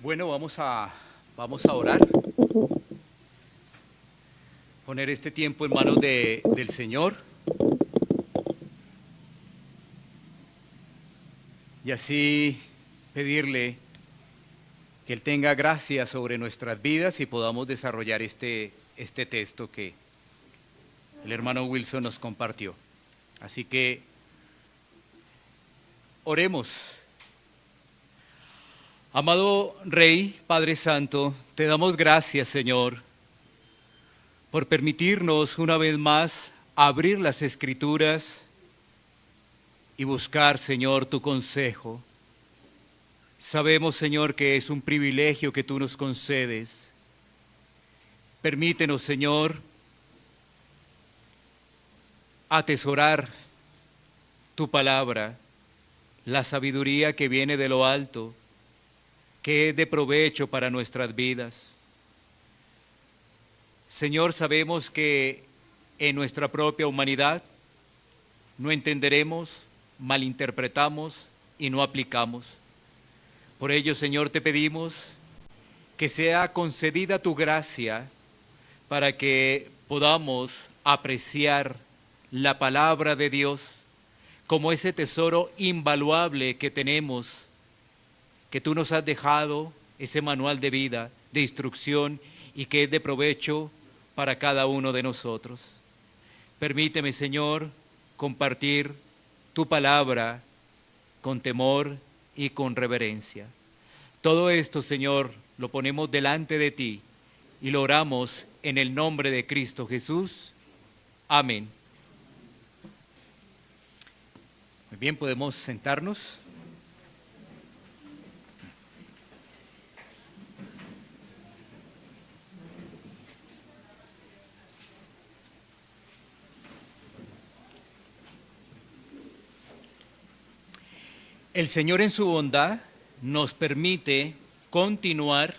Bueno, vamos a orar, poner este tiempo en manos del Señor y así pedirle que Él tenga gracia sobre nuestras vidas y podamos desarrollar este texto que el hermano Wilson nos compartió. Así que oremos. Amado Rey, Padre Santo, te damos gracias, Señor, por permitirnos una vez más abrir las Escrituras y buscar, Señor, tu consejo. Sabemos, Señor, que es un privilegio que tú nos concedes. Permítenos, Señor, atesorar tu palabra, la sabiduría que viene de lo alto, que es de provecho para nuestras vidas. Señor, sabemos que en nuestra propia humanidad no entenderemos, malinterpretamos y no aplicamos. Por ello, Señor, te pedimos que sea concedida tu gracia para que podamos apreciar la palabra de Dios como ese tesoro invaluable que tenemos, que tú nos has dejado, ese manual de vida, de instrucción y que es de provecho para cada uno de nosotros. Permíteme, Señor, compartir tu palabra con temor y con reverencia. Todo esto, Señor, lo ponemos delante de ti y lo oramos en el nombre de Cristo Jesús. Amén. Muy bien, podemos sentarnos. El Señor en su bondad nos permite continuar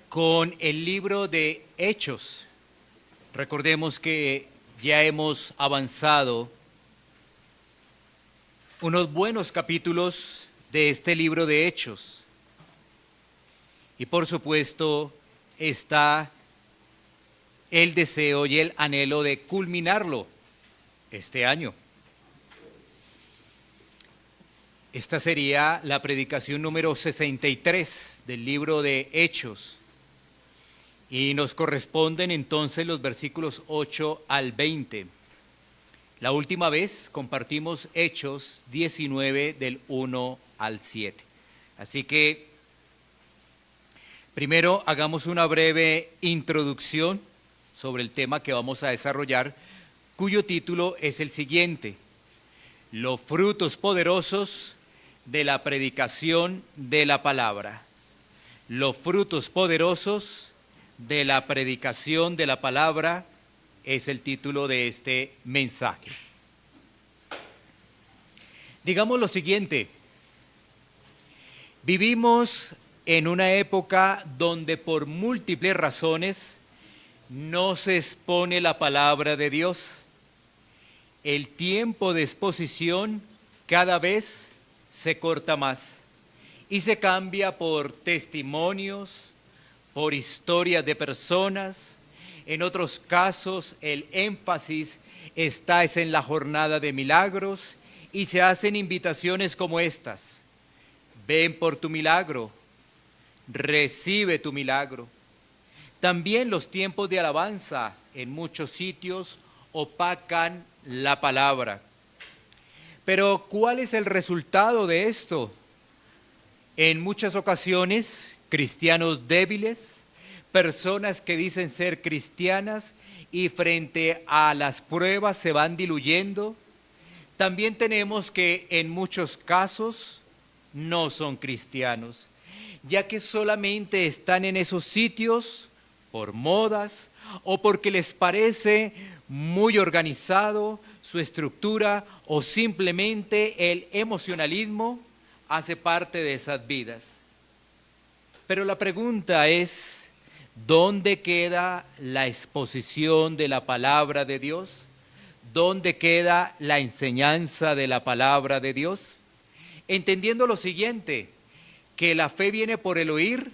con el libro de Hechos. Recordemos que ya hemos avanzado unos buenos capítulos de este libro de Hechos. Y por supuesto está el deseo y el anhelo de culminarlo este año. Esta sería la predicación número 63 del libro de Hechos. Y nos corresponden entonces los versículos 8 al 20. La última vez compartimos Hechos 19 del 1 al 7. Así que primero hagamos una breve introducción sobre el tema que vamos a desarrollar, cuyo título es el siguiente: los frutos poderosos de la predicación de la palabra. Los frutos poderosos de la predicación de la palabra es el título de este mensaje. Digamos lo siguiente: vivimos en una época donde por múltiples razones no se expone la palabra de Dios. El tiempo de exposición cada vez se corta más y se cambia por testimonios, por historias de personas. En otros casos el énfasis está en la jornada de milagros y se hacen invitaciones como estas: ven por tu milagro, recibe tu milagro. También los tiempos de alabanza en muchos sitios opacan la palabra. Pero ¿cuál es el resultado de esto? En muchas ocasiones, cristianos débiles, personas que dicen ser cristianas y frente a las pruebas se van diluyendo. También tenemos que en muchos casos no son cristianos, ya que solamente están en esos sitios por modas o porque les parece muy organizado su estructura, o simplemente el emocionalismo hace parte de esas vidas. Pero la pregunta es: ¿dónde queda la exposición de la palabra de Dios? ¿Dónde queda la enseñanza de la palabra de Dios? Entendiendo lo siguiente: que la fe viene por el oír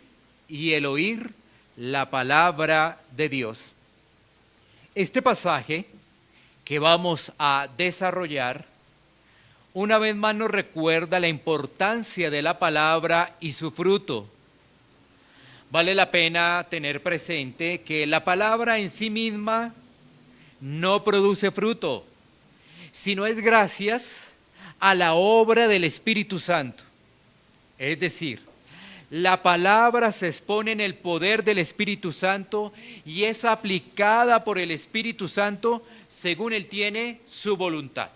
y el oír la palabra de Dios. Este pasaje que vamos a desarrollar una vez más nos recuerda la importancia de la palabra y su fruto. Vale la pena tener presente que la palabra en sí misma no produce fruto, sino es gracias a la obra del Espíritu Santo. Es decir, la palabra se expone en el poder del Espíritu Santo y es aplicada por el Espíritu Santo según Él tiene su voluntad.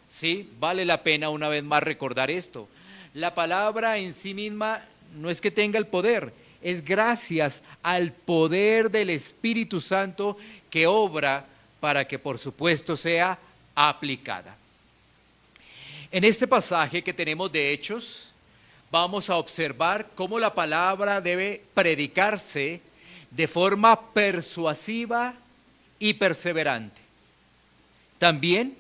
¿Sí? Vale la pena una vez más recordar esto. La palabra en sí misma no es que tenga el poder, es gracias al poder del Espíritu Santo que obra para que por supuesto sea aplicada. En este pasaje que tenemos de Hechos, vamos a observar cómo la palabra debe predicarse de forma persuasiva y perseverante. También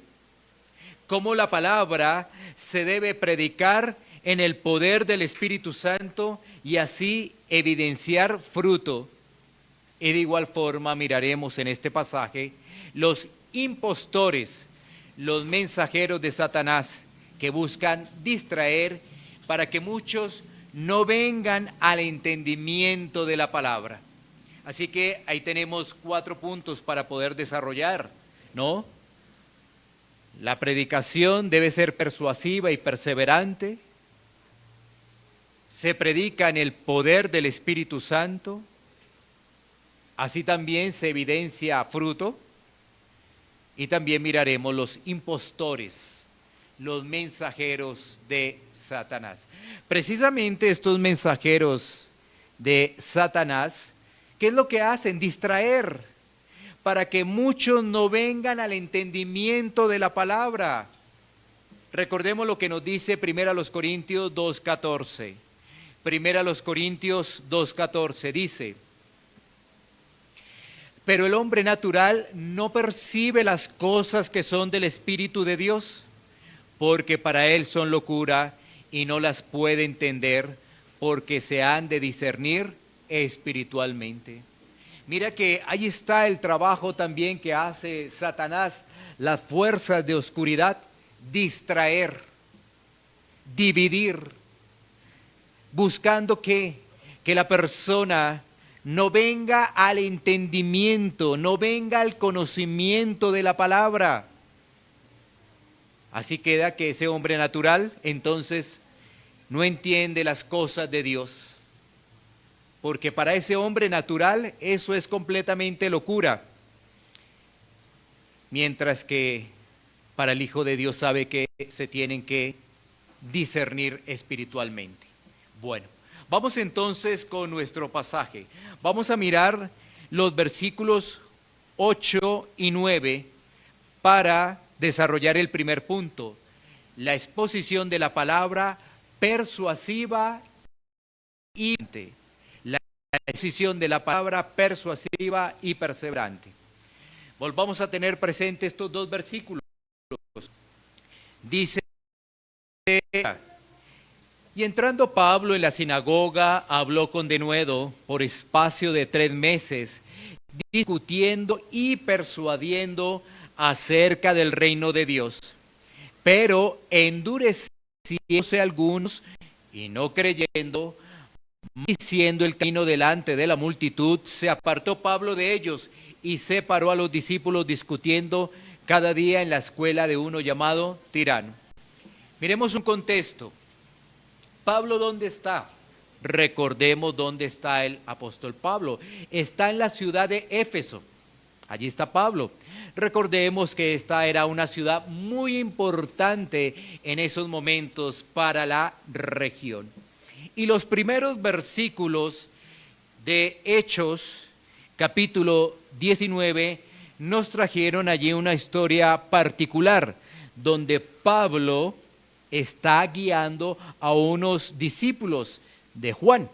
cómo la palabra se debe predicar en el poder del Espíritu Santo y así evidenciar fruto. Y de igual forma miraremos en este pasaje los impostores, los mensajeros de Satanás que buscan distraer para que muchos no vengan al entendimiento de la palabra. Así que ahí tenemos 4 puntos para poder desarrollar, ¿no? La predicación debe ser persuasiva y perseverante. Se predica en el poder del Espíritu Santo. Así también se evidencia fruto. Y también miraremos los impostores, los mensajeros de Satanás. Precisamente estos mensajeros de Satanás, ¿qué es lo que hacen? Distraer, para que muchos no vengan al entendimiento de la palabra. Recordemos lo que nos dice 1 Corintios 2:14. 1 Corintios 2:14 dice: pero el hombre natural no percibe las cosas que son del Espíritu de Dios, porque para él son locura y no las puede entender, porque se han de discernir espiritualmente. Mira que ahí está el trabajo también que hace Satanás, las fuerzas de oscuridad: distraer, dividir, buscando que la persona no venga al entendimiento, no venga al conocimiento de la palabra. Así queda que ese hombre natural entonces no entiende las cosas de Dios, porque para ese hombre natural eso es completamente locura, mientras que para el Hijo de Dios sabe que se tienen que discernir espiritualmente. Bueno, vamos entonces con nuestro pasaje. Vamos a mirar los versículos 8 y 9 para desarrollar el primer punto, la exposición de la palabra persuasiva y la exposición de la palabra persuasiva y perseverante. Volvamos a tener presente estos 2 versículos. Dice: y entrando Pablo en la sinagoga, habló con denuedo por espacio de 3 meses, discutiendo y persuadiendo acerca del reino de Dios. Pero endureciéndose algunos y no creyendo, diciendo el camino delante de la multitud, se apartó Pablo de ellos y separó a los discípulos, discutiendo cada día en la escuela de uno llamado Tirano. Miremos un contexto. ¿Pablo dónde está? Recordemos dónde está el apóstol Pablo. Está en la ciudad de Éfeso. Allí está Pablo. Recordemos que esta era una ciudad muy importante en esos momentos para la región. Y los primeros versículos de Hechos, capítulo 19, nos trajeron allí una historia particular, donde Pablo está guiando a unos discípulos de Juan.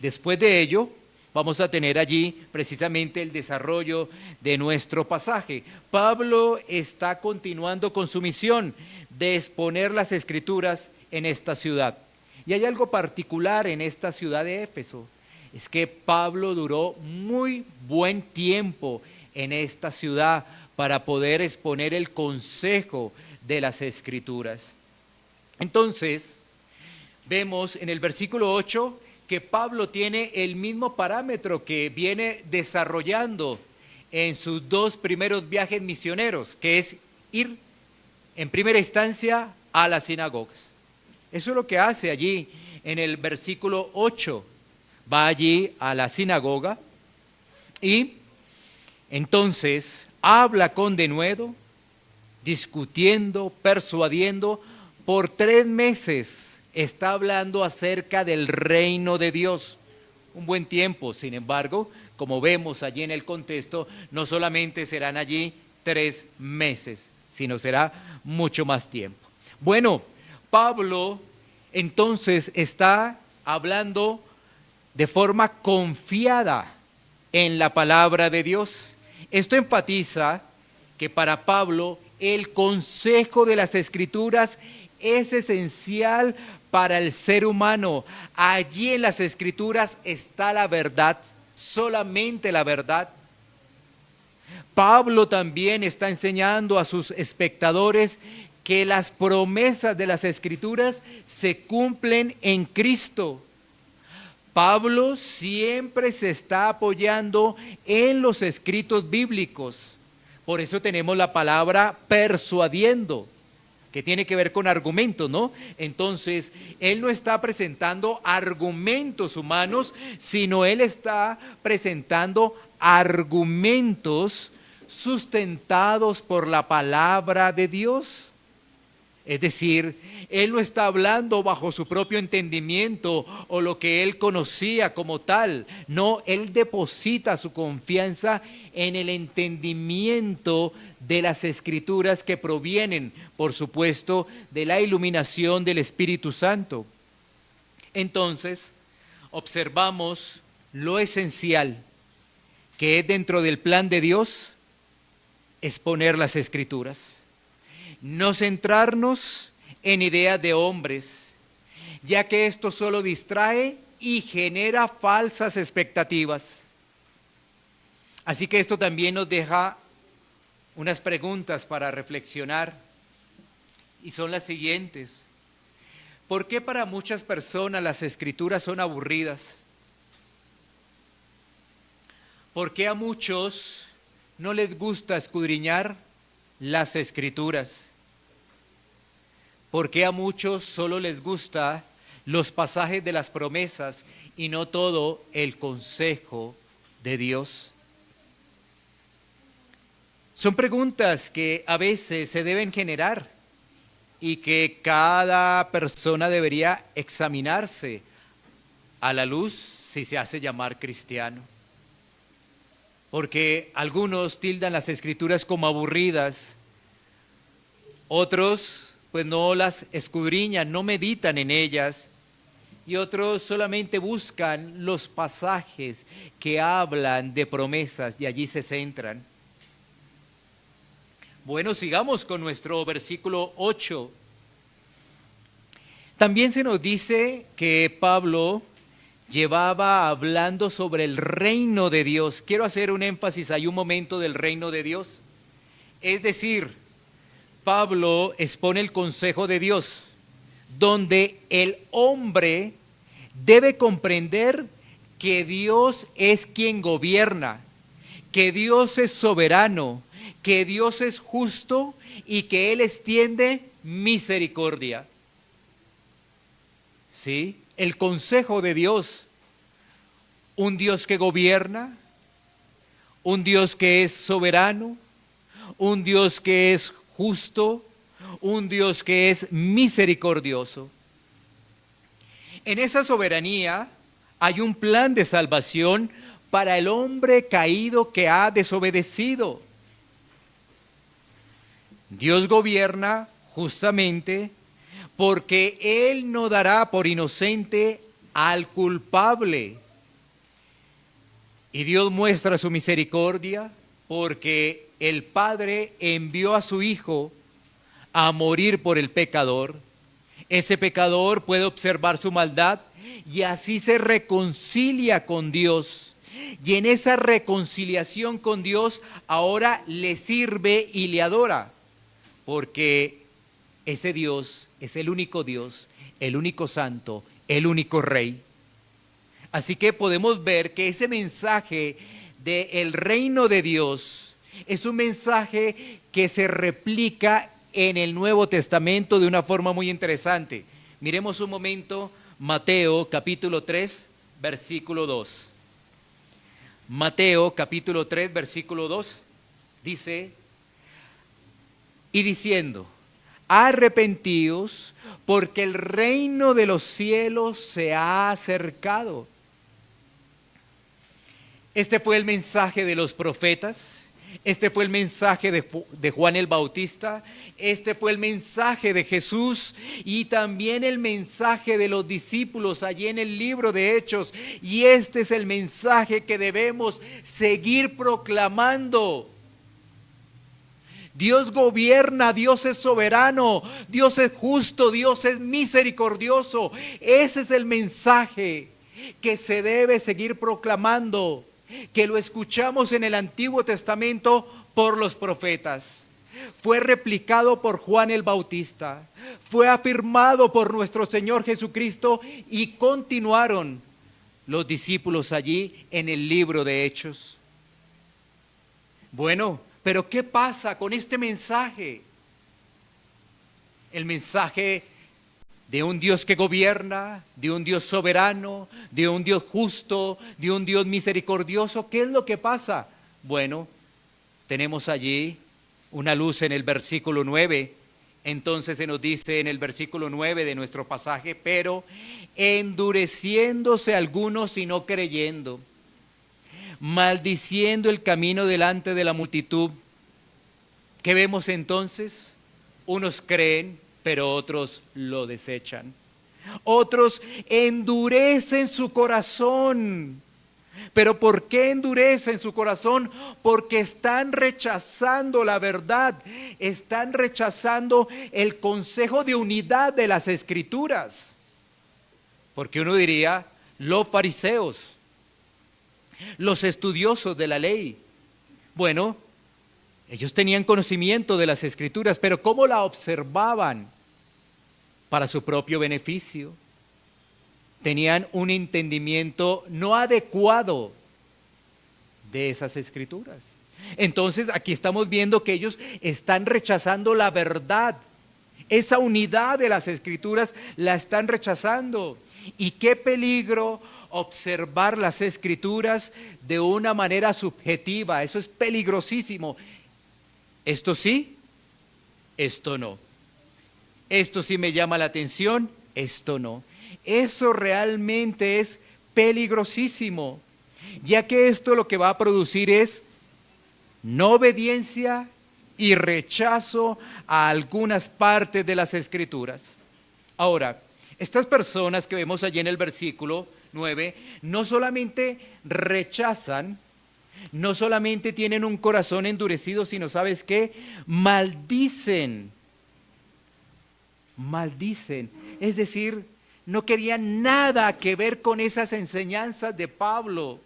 Después de ello, vamos a tener allí precisamente el desarrollo de nuestro pasaje. Pablo está continuando con su misión de exponer las Escrituras en esta ciudad. Y hay algo particular en esta ciudad de Éfeso, es que Pablo duró muy buen tiempo en esta ciudad para poder exponer el consejo de las Escrituras. Entonces, vemos en el versículo 8 que Pablo tiene el mismo parámetro que viene desarrollando en sus dos primeros viajes misioneros, que es ir en primera instancia a las sinagogas. Eso es lo que hace allí en el versículo 8. Va allí a la sinagoga y entonces habla con denuedo, discutiendo, persuadiendo. Por 3 meses está hablando acerca del reino de Dios. Un buen tiempo, sin embargo, como vemos allí en el contexto, no solamente serán allí 3 meses, sino será mucho más tiempo. Bueno, Pablo entonces está hablando de forma confiada en la palabra de Dios. Esto enfatiza que para Pablo el consejo de las Escrituras es esencial para el ser humano. Allí en las Escrituras está la verdad, solamente la verdad. Pablo también está enseñando a sus espectadores que las promesas de las Escrituras se cumplen en Cristo. Pablo siempre se está apoyando en los escritos bíblicos. Por eso tenemos la palabra persuadiendo, que tiene que ver con argumentos, ¿no? Entonces, él no está presentando argumentos humanos, sino él está presentando argumentos sustentados por la palabra de Dios. Es decir, él no está hablando bajo su propio entendimiento o lo que él conocía como tal. No, él deposita su confianza en el entendimiento de las Escrituras que provienen, por supuesto, de la iluminación del Espíritu Santo. Entonces, observamos lo esencial que es dentro del plan de Dios exponer las Escrituras. No centrarnos en ideas de hombres, ya que esto solo distrae y genera falsas expectativas. Así que esto también nos deja unas preguntas para reflexionar, y son las siguientes. ¿Por qué para muchas personas las Escrituras son aburridas? ¿Por qué a muchos no les gusta escudriñar las Escrituras? ¿Por qué a muchos solo les gusta los pasajes de las promesas y no todo el consejo de Dios? Son preguntas que a veces se deben generar y que cada persona debería examinarse a la luz si se hace llamar cristiano. Porque algunos tildan las Escrituras como aburridas, otros pues no las escudriñan, no meditan en ellas, y otros solamente buscan los pasajes que hablan de promesas y allí se centran. Bueno, sigamos con nuestro versículo 8. También se nos dice que Pablo llevaba hablando sobre el reino de Dios. Quiero hacer un énfasis ahí un momento del reino de Dios. Es decir, Pablo expone el consejo de Dios, donde el hombre debe comprender que Dios es quien gobierna, que Dios es soberano, que Dios es justo y que Él extiende misericordia. ¿Sí? El consejo de Dios, un Dios que gobierna, un Dios que es soberano, un Dios que es justo, un Dios que es misericordioso. En esa soberanía hay un plan de salvación para el hombre caído que ha desobedecido. Dios gobierna justamente porque Él no dará por inocente al culpable. Y Dios muestra su misericordia porque el Padre envió a su Hijo a morir por el pecador. Ese pecador puede observar su maldad y así se reconcilia con Dios. Y en esa reconciliación con Dios ahora le sirve y le adora, porque ese Dios es el único Dios, el único santo, el único rey. Así que podemos ver que ese mensaje del reino de Dios es un mensaje que se replica en el Nuevo Testamento de una forma muy interesante. Miremos un momento Mateo capítulo 3, versículo 2. Mateo capítulo 3, versículo 2 dice, y diciendo, arrepentíos porque el reino de los cielos se ha acercado. Este fue el mensaje de los profetas. Este fue el mensaje de Juan el Bautista, este fue el mensaje de Jesús y también el mensaje de los discípulos allí en el libro de Hechos. Y este es el mensaje que debemos seguir proclamando. Dios gobierna, Dios es soberano, Dios es justo, Dios es misericordioso. Ese es el mensaje que se debe seguir proclamando, que lo escuchamos en el Antiguo Testamento por los profetas. Fue replicado por Juan el Bautista, fue afirmado por nuestro Señor Jesucristo y continuaron los discípulos allí en el libro de Hechos. Bueno, pero ¿qué pasa con este mensaje? El mensaje de un Dios que gobierna, de un Dios soberano, de un Dios justo, de un Dios misericordioso. ¿Qué es lo que pasa? Bueno, tenemos allí una luz en el versículo 9. Entonces se nos dice en el versículo 9 de nuestro pasaje, pero endureciéndose algunos y no creyendo, maldiciendo el camino delante de la multitud. ¿Qué vemos entonces? Unos creen, pero otros lo desechan. Otros endurecen su corazón. ¿Pero por qué endurecen su corazón? Porque están rechazando la verdad, están rechazando el consejo de unidad de las Escrituras. Porque uno diría, los fariseos, los estudiosos de la ley, bueno, ellos tenían conocimiento de las Escrituras, pero ¿cómo la observaban? Para su propio beneficio. Tenían un entendimiento no adecuado de esas Escrituras. Entonces aquí estamos viendo que ellos están rechazando la verdad. Esa unidad de las Escrituras la están rechazando. Y qué peligro observar las Escrituras de una manera subjetiva. Eso es peligrosísimo. Esto sí, esto no. Esto sí me llama la atención, esto no. Eso realmente es peligrosísimo, ya que esto lo que va a producir es no obediencia y rechazo a algunas partes de las Escrituras. Ahora, estas personas que vemos allí en el versículo 9, no solamente rechazan, no solamente tienen un corazón endurecido, sino, ¿sabes qué? Maldicen. Es decir, no querían nada que ver con esas enseñanzas de Pablo.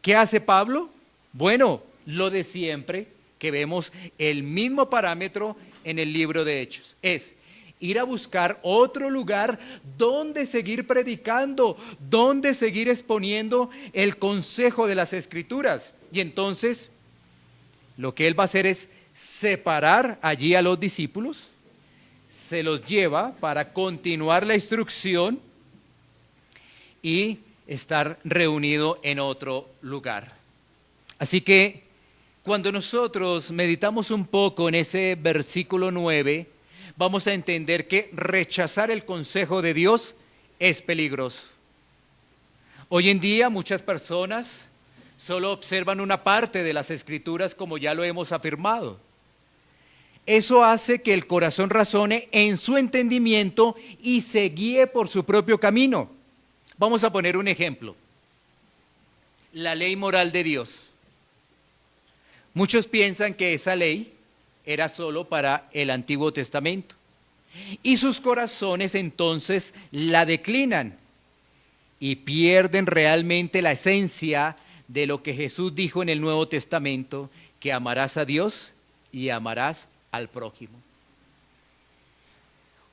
¿Qué hace Pablo? Bueno, lo de siempre, que vemos el mismo parámetro en el libro de Hechos, es ir a buscar otro lugar donde seguir predicando, donde seguir exponiendo el consejo de las Escrituras. Y entonces, lo que él va a hacer es separar allí a los discípulos, se los lleva para continuar la instrucción y estar reunido en otro lugar. Así que cuando nosotros meditamos un poco en ese versículo 9, vamos a entender que rechazar el consejo de Dios es peligroso. Hoy en día muchas personas solo observan una parte de las Escrituras, como ya lo hemos afirmado. Eso hace que el corazón razone en su entendimiento y se guíe por su propio camino. Vamos a poner un ejemplo. La ley moral de Dios. Muchos piensan que esa ley era solo para el Antiguo Testamento. y sus corazones entonces la declinan y pierden realmente la esencia de lo que Jesús dijo en el Nuevo Testamento, que amarás a Dios y amarás al prójimo.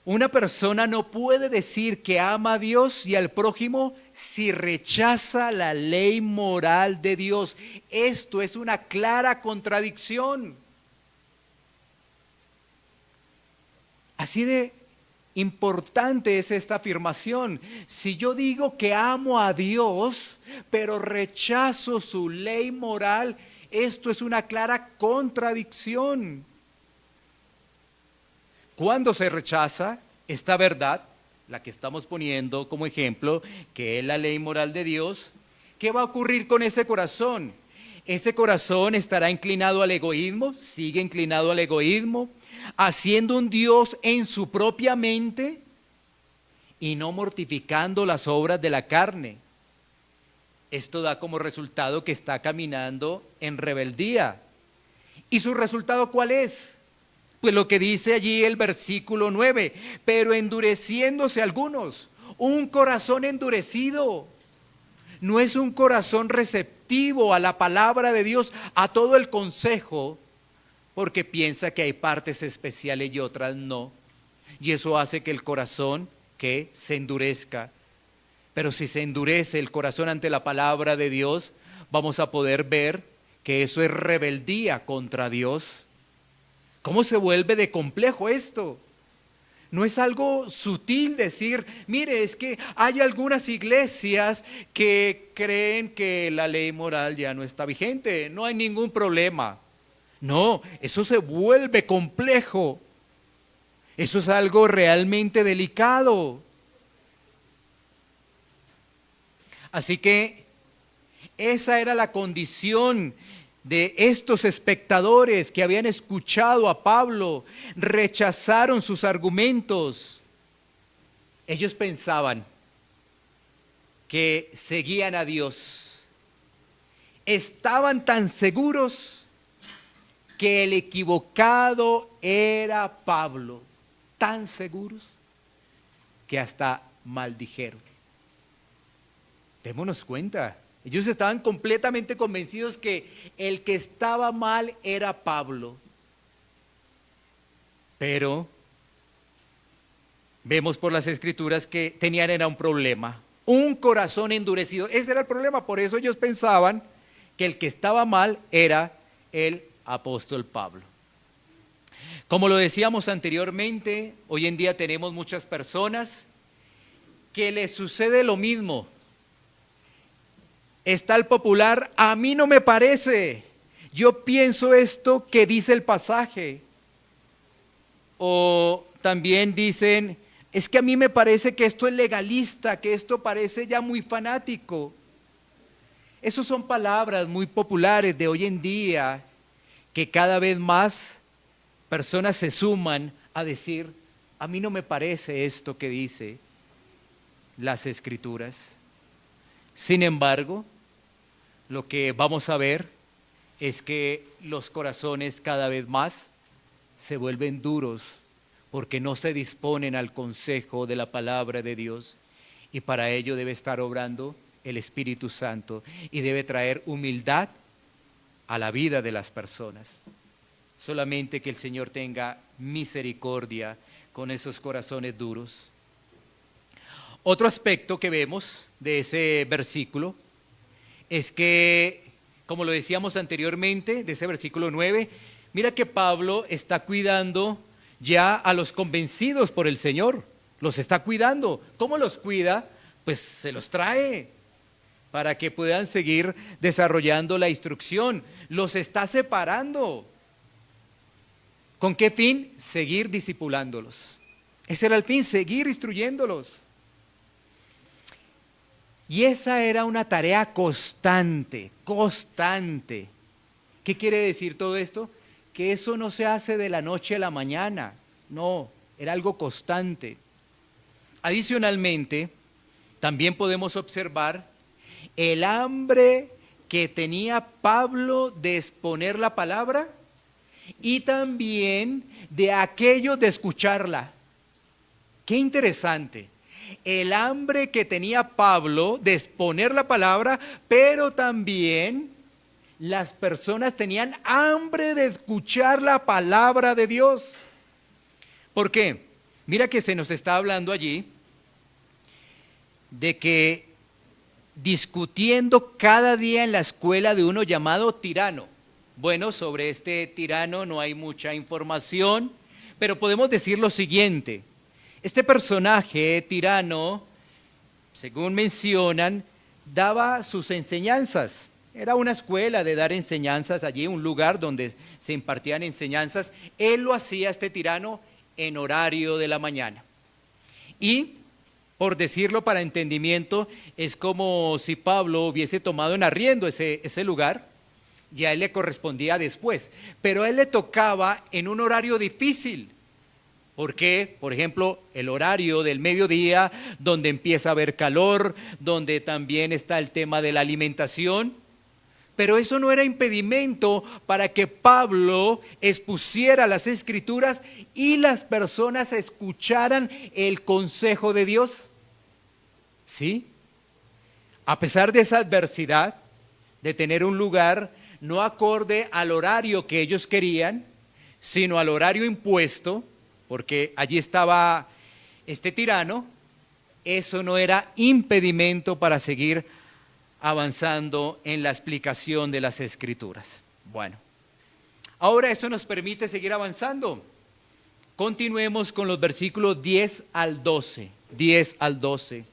Una persona no puede decir que ama a Dios y al prójimo si rechaza la ley moral de Dios. Esto es una clara contradicción. Así de importante es esta afirmación. Si yo digo que amo a Dios, pero rechazo su ley moral, esto es una clara contradicción. Cuando se rechaza esta verdad, la que estamos poniendo como ejemplo, que es la ley moral de Dios, ¿qué va a ocurrir con ese corazón? Ese corazón estará inclinado al egoísmo, sigue inclinado al egoísmo, haciendo un Dios en su propia mente y no mortificando las obras de la carne. Esto da como resultado que está caminando en rebeldía. ¿Y su resultado cuál es? Pues lo que dice allí el versículo 9, pero endureciéndose algunos, un corazón endurecido, no es un corazón receptivo a la palabra de Dios, a todo el consejo, porque piensa que hay partes especiales y otras no, y eso hace que el corazón que se endurezca. Pero si se endurece el corazón ante la palabra de Dios, vamos a poder ver que eso es rebeldía contra Dios. ¿Cómo se vuelve de complejo esto? No es algo sutil decir, mire, es que hay algunas iglesias que creen que la ley moral ya no está vigente, no hay ningún problema. No, eso se vuelve complejo. Eso es algo realmente delicado. Así que esa era la condición de estos espectadores que habían escuchado a Pablo, rechazaron sus argumentos. Ellos pensaban que seguían a Dios. Estaban tan seguros que el equivocado era Pablo, tan seguros que hasta maldijeron. Démonos cuenta. Ellos estaban completamente convencidos que el que estaba mal era Pablo. Pero vemos por las escrituras que tenían era un problema, un corazón endurecido. Ese era el problema, por eso ellos pensaban que el que estaba mal era el apóstol Pablo. Como lo decíamos anteriormente, hoy en día tenemos muchas personas que les sucede lo mismo. Está el popular, a mí no me parece, yo pienso esto que dice el pasaje. O también dicen, es que a mí me parece que esto es legalista, que esto parece ya muy fanático. Esas son palabras muy populares de hoy en día, que cada vez más personas se suman a decir, a mí no me parece esto que dice las escrituras. Sin embargo, lo que vamos a ver es que los corazones cada vez más se vuelven duros porque no se disponen al consejo de la palabra de Dios, y para ello debe estar obrando el Espíritu Santo y debe traer humildad a la vida de las personas. Solamente que el Señor tenga misericordia con esos corazones duros. Otro aspecto que vemos de ese versículo es que, como lo decíamos anteriormente, de ese versículo 9, mira que Pablo está cuidando ya a los convencidos por el Señor, los está cuidando. ¿Cómo los cuida? Pues se los trae para que puedan seguir desarrollando la instrucción. Los está separando. ¿Con qué fin? Seguir discipulándolos. Ese era el fin, seguir instruyéndolos. Y esa era una tarea constante, constante. ¿Qué quiere decir todo esto? Que eso no se hace de la noche a la mañana, no, era algo constante. Adicionalmente, también podemos observar el hambre que tenía Pablo de exponer la palabra y también de aquello de escucharla. Qué interesante. El hambre que tenía Pablo de exponer la palabra, pero también las personas tenían hambre de escuchar la palabra de Dios. ¿Por qué? Mira que se nos está hablando allí de que discutiendo cada día en la escuela de uno llamado Tirano. Bueno, sobre este tirano no hay mucha información, pero podemos decir lo siguiente. Este personaje, Tirano, según mencionan, daba sus enseñanzas. Era una escuela de dar enseñanzas allí, un lugar donde se impartían enseñanzas. Él lo hacía, este Tirano, en horario de la mañana. Y, por decirlo para entendimiento, es como si Pablo hubiese tomado en arriendo ese lugar, y a él le correspondía después. Pero a él le tocaba en un horario difícil. ¿Por qué? Por ejemplo, el horario del mediodía, donde empieza a haber calor, donde también está el tema de la alimentación. Pero eso no era impedimento para que Pablo expusiera las Escrituras y las personas escucharan el consejo de Dios. ¿Sí? A pesar de esa adversidad, de tener un lugar no acorde al horario que ellos querían, sino al horario impuesto, porque allí estaba este tirano, eso no era impedimento para seguir avanzando en la explicación de las Escrituras. Bueno, ahora eso nos permite seguir avanzando. Continuemos con los versículos 10 al 12, 10 al 12,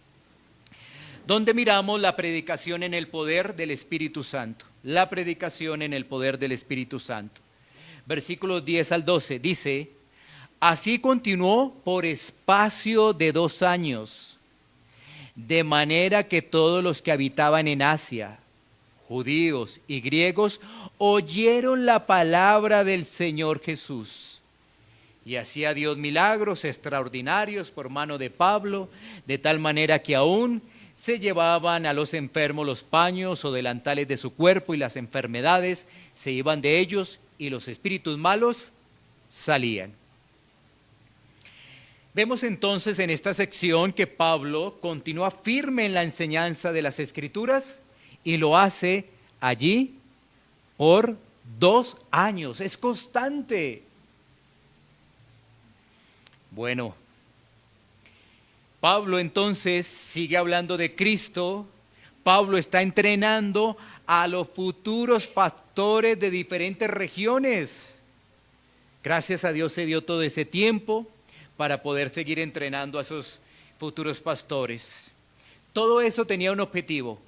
donde miramos la predicación en el poder del Espíritu Santo. La predicación en el poder del Espíritu Santo. Versículos 10 al 12 dice: así continuó por espacio de 2 años, de manera que todos los que habitaban en Asia, judíos y griegos, oyeron la palabra del Señor Jesús. Y hacía Dios milagros extraordinarios por mano de Pablo, de tal manera que aún se llevaban a los enfermos los paños o delantales de su cuerpo, y las enfermedades se iban de ellos y los espíritus malos salían. Vemos entonces en esta sección que Pablo continúa firme en la enseñanza de las Escrituras y lo hace allí por 2 años. Es constante. Bueno, Pablo entonces sigue hablando de Cristo. Pablo está entrenando a los futuros pastores de diferentes regiones. Gracias a Dios se dio todo ese tiempo para poder seguir entrenando a esos futuros pastores. Todo eso tenía un objetivo.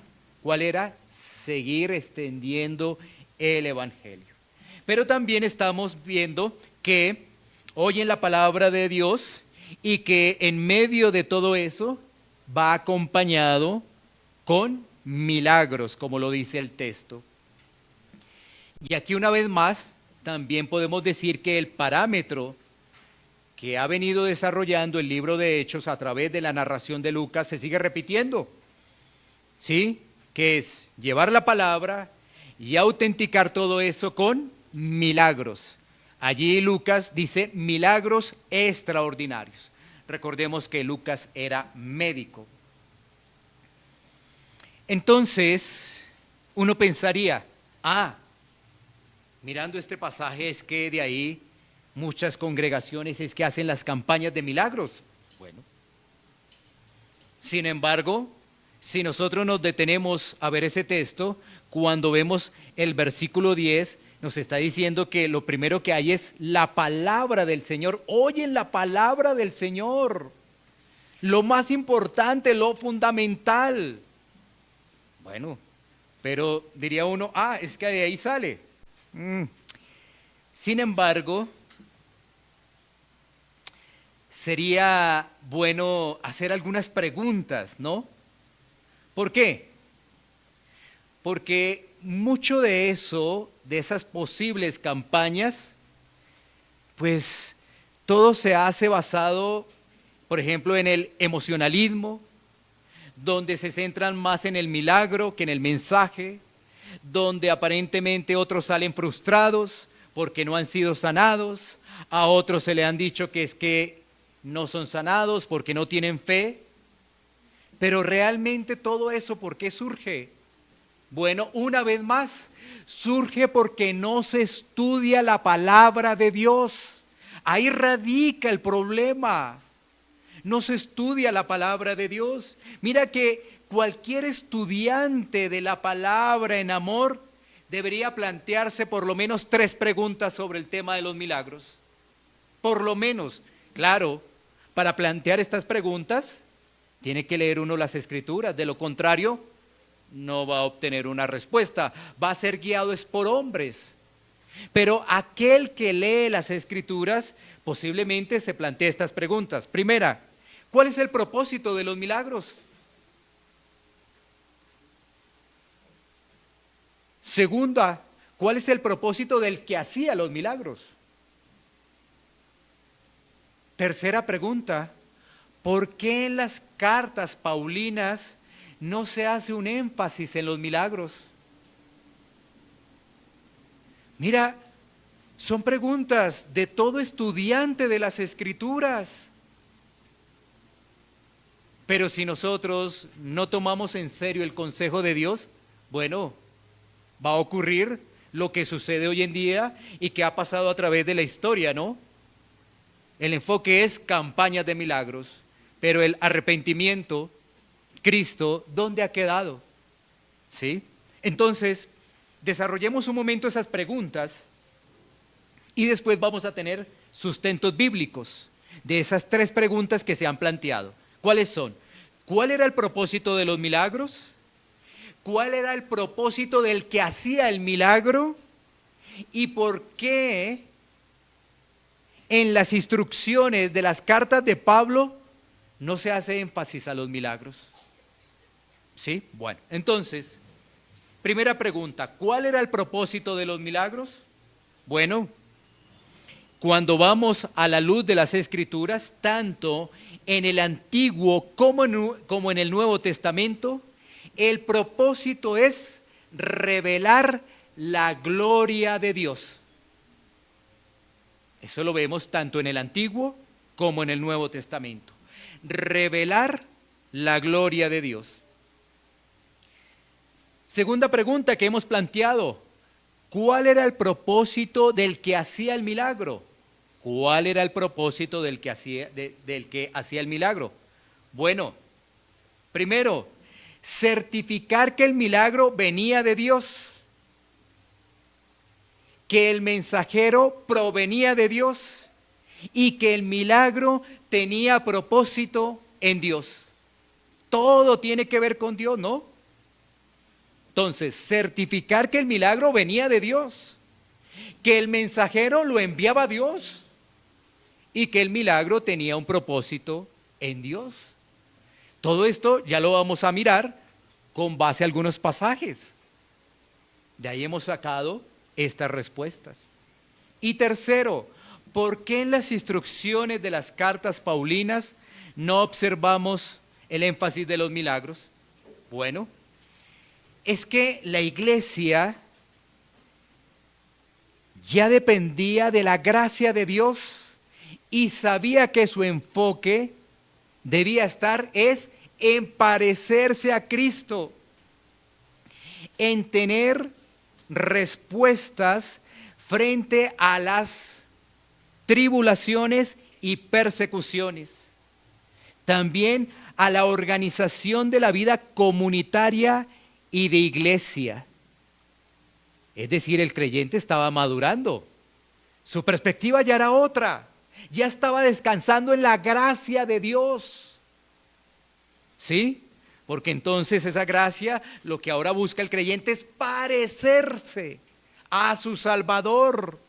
¿Cuál era? Seguir extendiendo el Evangelio. Pero también estamos viendo que oyen la palabra de Dios y que en medio de todo eso va acompañado con milagros, como lo dice el texto. Y aquí una vez más también podemos decir que el parámetro que ha venido desarrollando el libro de Hechos a través de la narración de Lucas se sigue repitiendo, ¿sí? Que es llevar la palabra y autenticar todo eso con milagros. Allí Lucas dice milagros extraordinarios. Recordemos que Lucas era médico. Entonces, uno pensaría, mirando este pasaje es que de ahí muchas congregaciones es que hacen las campañas de milagros. Bueno, sin embargo, si nosotros nos detenemos a ver ese texto, cuando vemos el versículo 10, nos está diciendo que lo primero que hay es la palabra del Señor. Oyen la palabra del Señor. Lo más importante, lo fundamental. Bueno, pero diría uno, es que de ahí sale. Sin embargo, sería bueno hacer algunas preguntas, ¿no? ¿Por qué? Porque mucho de eso, de esas posibles campañas, pues todo se hace basado, por ejemplo, en el emocionalismo, donde se centran más en el milagro que en el mensaje, donde aparentemente otros salen frustrados porque no han sido sanados, a otros se le han dicho que es que no son sanados, porque no tienen fe. Pero realmente todo eso, ¿por qué surge? Bueno, una vez más, surge porque no se estudia la palabra de Dios. Ahí radica el problema. No se estudia la palabra de Dios. Mira que cualquier estudiante de la palabra en amor debería plantearse por lo menos 3 preguntas sobre el tema de los milagros. Por lo menos, claro, para plantear estas preguntas tiene que leer uno las Escrituras. De lo contrario, no va a obtener una respuesta. Va a ser guiado es por hombres. Pero aquel que lee las Escrituras posiblemente se plantee estas preguntas. Primera, ¿cuál es el propósito de los milagros? Segunda, ¿cuál es el propósito del que hacía los milagros? Tercera pregunta, ¿por qué en las cartas paulinas no se hace un énfasis en los milagros? Mira, son preguntas de todo estudiante de las Escrituras. Pero si nosotros no tomamos en serio el consejo de Dios, bueno, va a ocurrir lo que sucede hoy en día y que ha pasado a través de la historia, ¿no? El enfoque es campañas de milagros, pero el arrepentimiento, Cristo, ¿dónde ha quedado? ¿Sí? Entonces, desarrollemos un momento esas preguntas y después vamos a tener sustentos bíblicos de esas 3 preguntas que se han planteado. ¿Cuáles son? ¿Cuál era el propósito de los milagros? ¿Cuál era el propósito del que hacía el milagro? ¿Y por qué en las instrucciones de las cartas de Pablo no se hace énfasis a los milagros? ¿Sí? Bueno, entonces, primera pregunta, ¿cuál era el propósito de los milagros? Bueno, cuando vamos a la luz de las Escrituras, tanto en el Antiguo como en el Nuevo Testamento, el propósito es revelar la gloria de Dios. Eso lo vemos tanto en el Antiguo como en el Nuevo Testamento. Revelar la gloria de Dios. Segunda pregunta que hemos planteado, ¿cuál era el propósito del que hacía el milagro? ¿Cuál era el propósito del que hacía el milagro? Bueno, primero, certificar que el milagro venía de Dios, que el mensajero provenía de Dios y que el milagro tenía propósito en Dios. Todo tiene que ver con Dios, ¿no? Entonces, certificar que el milagro venía de Dios, que el mensajero lo enviaba a Dios y que el milagro tenía un propósito en Dios. Todo esto ya lo vamos a mirar con base a algunos pasajes. De ahí hemos sacado estas respuestas. Y tercero, ¿por qué en las instrucciones de las cartas paulinas no observamos el énfasis de los milagros? Bueno, es que la iglesia ya dependía de la gracia de Dios y sabía que su enfoque debía estar en parecerse a Cristo, en tener respuestas frente a las tribulaciones y persecuciones. También a la organización de la vida comunitaria y de iglesia. Es decir, el creyente estaba madurando. Su perspectiva ya era otra. Ya estaba descansando en la gracia de Dios. ¿Sí? Porque entonces esa gracia, lo que ahora busca el creyente es parecerse a su Salvador.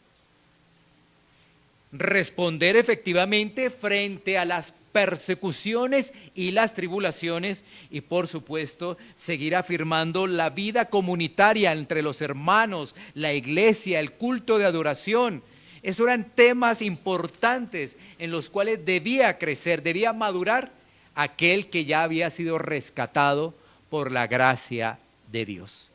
Responder efectivamente frente a las persecuciones y las tribulaciones y por supuesto seguir afirmando la vida comunitaria entre los hermanos, la iglesia, el culto de adoración. Esos eran temas importantes en los cuales debía crecer, debía madurar aquel que ya había sido rescatado por la gracia de Dios.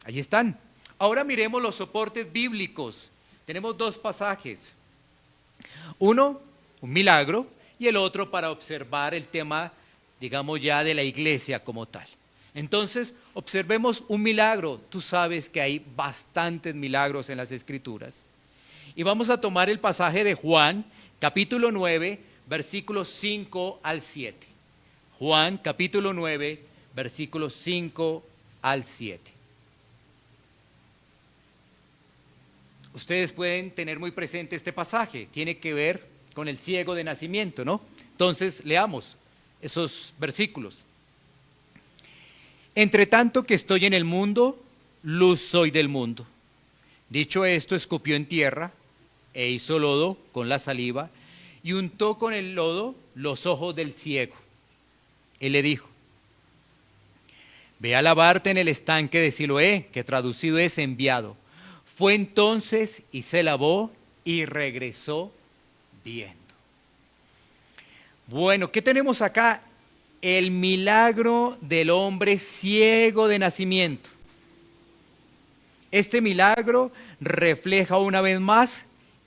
Allí están. Ahora miremos los soportes bíblicos. Tenemos 2 pasajes. Uno, un milagro, y el otro para observar el tema, digamos ya, de la iglesia como tal. Entonces, observemos un milagro. Tú sabes que hay bastantes milagros en las Escrituras. Y vamos a tomar el pasaje de Juan, capítulo 9, versículos 5 al 7. Juan, capítulo 9, versículos 5 al 7. Ustedes pueden tener muy presente este pasaje. Tiene que ver con el ciego de nacimiento, ¿no? Entonces, leamos esos versículos. Entre tanto que estoy en el mundo, luz soy del mundo. Dicho esto, escupió en tierra e hizo lodo con la saliva y untó con el lodo los ojos del ciego. Él le dijo: ve a lavarte en el estanque de Siloé, que traducido es enviado. Fue entonces y se lavó y regresó viendo. Bueno, ¿qué tenemos acá? El milagro del hombre ciego de nacimiento. Este milagro refleja una vez más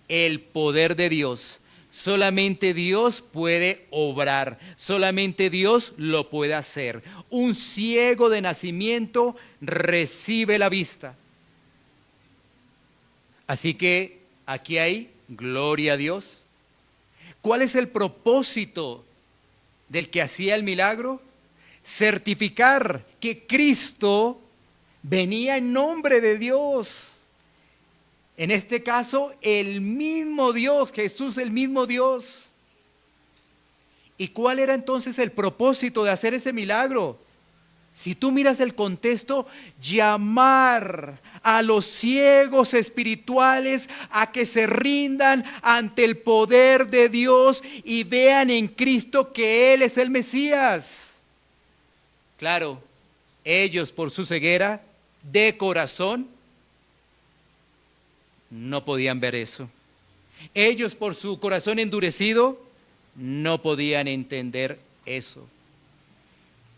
el poder de Dios. Solamente Dios puede obrar, solamente Dios lo puede hacer. Un ciego de nacimiento recibe la vista. Así que aquí hay gloria a Dios. ¿Cuál es el propósito del que hacía el milagro? Certificar que Cristo venía en nombre de Dios. En este caso, el mismo Dios, Jesús, el mismo Dios. ¿Y cuál era entonces el propósito de hacer ese milagro? Si tú miras el contexto, llamar a los ciegos espirituales a que se rindan ante el poder de Dios y vean en Cristo que Él es el Mesías. Claro, ellos por su ceguera de corazón no podían ver eso. Ellos por su corazón endurecido no podían entender eso.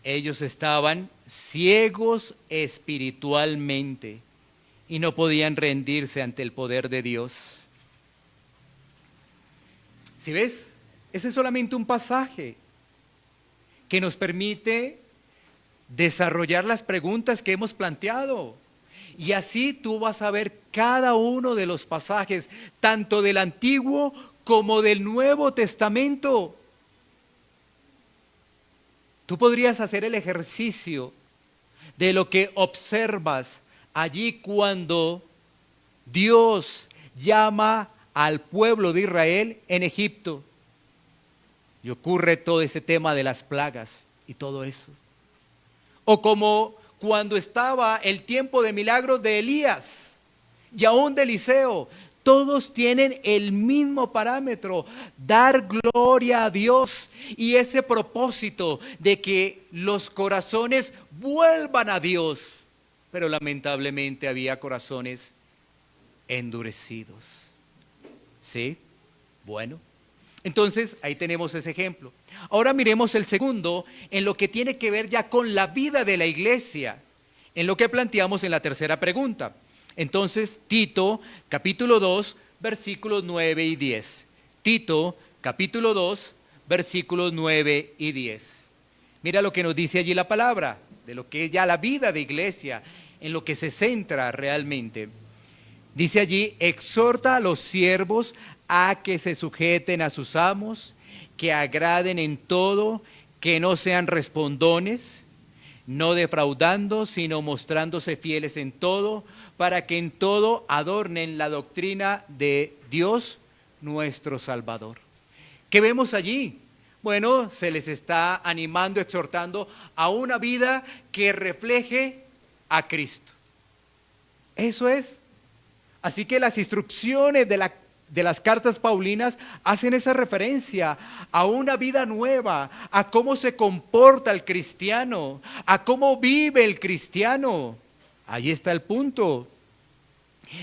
Ellos estaban ciegos espiritualmente y no podían rendirse ante el poder de Dios. ¿Sí ves? Ese es solamente un pasaje que nos permite desarrollar las preguntas que hemos planteado. Y así tú vas a ver cada uno de los pasajes, tanto del Antiguo como del Nuevo Testamento. Tú podrías hacer el ejercicio de lo que observas allí cuando Dios llama al pueblo de Israel en Egipto. Y ocurre todo ese tema de las plagas y todo eso. O como cuando estaba el tiempo de milagros de Elías y aún de Eliseo. Todos tienen el mismo parámetro, dar gloria a Dios y ese propósito de que los corazones vuelvan a Dios. Pero lamentablemente había corazones endurecidos. ¿Sí? Bueno, entonces ahí tenemos ese ejemplo. Ahora miremos el segundo en lo que tiene que ver ya con la vida de la iglesia, en lo que planteamos en la tercera pregunta. Entonces, Tito, capítulo 2, versículos 9 y 10. Tito, capítulo 2, versículos 9 y 10. Mira lo que nos dice allí la palabra, de lo que es ya la vida de iglesia, en lo que se centra realmente. Dice allí: exhorta a los siervos a que se sujeten a sus amos, que agraden en todo, que no sean respondones, no defraudando, sino mostrándose fieles en todo, para que en todo adornen la doctrina de Dios nuestro Salvador. ¿Qué vemos allí? Bueno, se les está animando, exhortando a una vida que refleje a Cristo. Eso es. Así que las instrucciones de las cartas paulinas hacen esa referencia a una vida nueva, a cómo se comporta el cristiano, a cómo vive el cristiano. Ahí está el punto.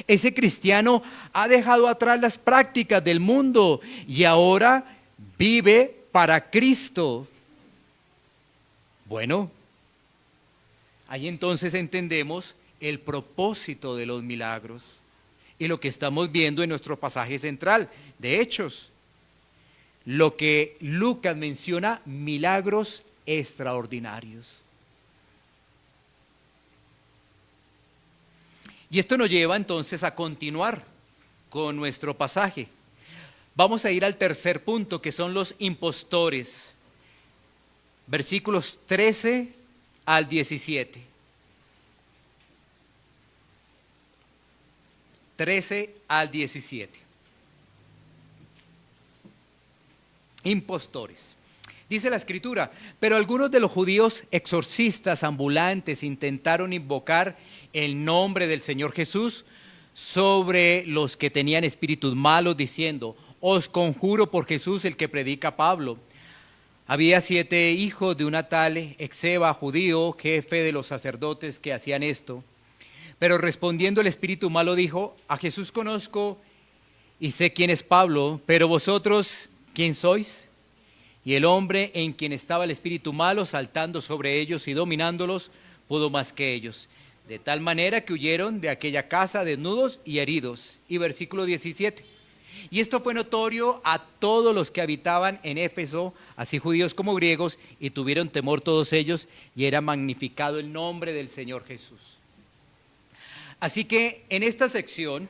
Ese cristiano ha dejado atrás las prácticas del mundo y ahora vive para Cristo. Bueno, ahí entonces entendemos el propósito de los milagros y lo que estamos viendo en nuestro pasaje central de Hechos. lo que Lucas menciona, milagros extraordinarios. Y esto nos lleva entonces a continuar con nuestro pasaje. Vamos a ir al tercer punto, que son los impostores. Versículos 13 al 17. 13 al 17. Impostores. Dice la Escritura, pero algunos de los judíos exorcistas ambulantes intentaron invocar el nombre del Señor Jesús sobre los que tenían espíritus malos, diciendo, os conjuro por Jesús el que predica Pablo. Había 7 hijos de una tal Exeba, judío, jefe de los sacerdotes que hacían esto. Pero respondiendo el espíritu malo dijo, a Jesús conozco y sé quién es Pablo, pero vosotros, ¿quién sois? Y el hombre en quien estaba el espíritu malo, saltando sobre ellos y dominándolos, pudo más que ellos. De tal manera que huyeron de aquella casa desnudos y heridos. Y versículo 17. Y esto fue notorio a todos los que habitaban en Éfeso, así judíos como griegos, y tuvieron temor todos ellos, y era magnificado el nombre del Señor Jesús. Así que en esta sección